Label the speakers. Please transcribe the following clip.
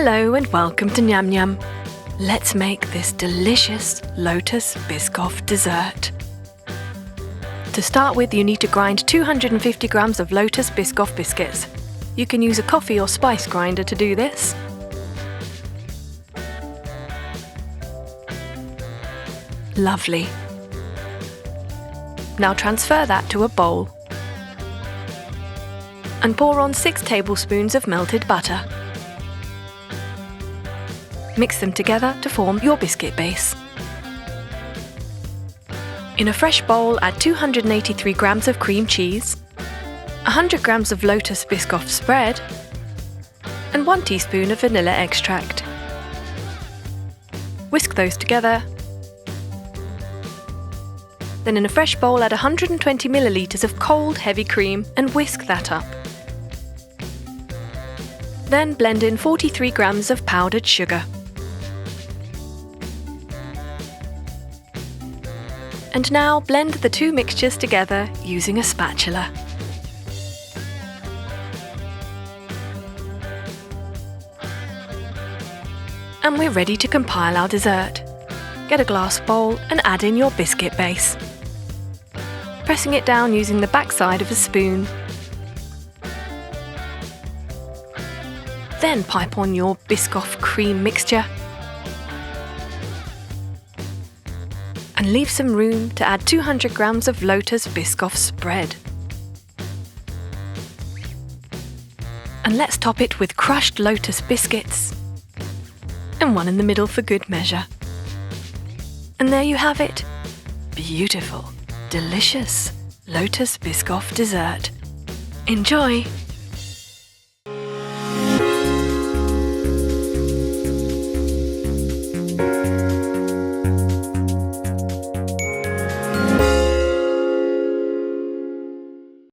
Speaker 1: Hello and welcome to Nyam Nyam. Let's make this delicious Lotus Biscoff dessert. To start with, you need to grind 250 grams of Lotus Biscoff biscuits. You can use a coffee or spice grinder to do this. Lovely. Now transfer that to a bowl and pour on 6 tablespoons of melted butter. Mix them together to form your biscuit base. In a fresh bowl, add 283 grams of cream cheese, 100 grams of Lotus Biscoff spread, and 1 teaspoon of vanilla extract. Whisk those together. Then in a fresh bowl, add 120 milliliters of cold, heavy cream and whisk that up. Then blend in 43 grams of powdered sugar. And now blend the two mixtures together using a spatula. And we're ready to compile our dessert. Get a glass bowl and add in your biscuit base, pressing it down using the back side of a spoon. Then pipe on your Biscoff cream mixture and leave some room to add 200 grams of Lotus Biscoff spread. And let's top it with crushed Lotus biscuits and one in the middle for good measure. And there you have it. Beautiful, delicious Lotus Biscoff dessert. Enjoy!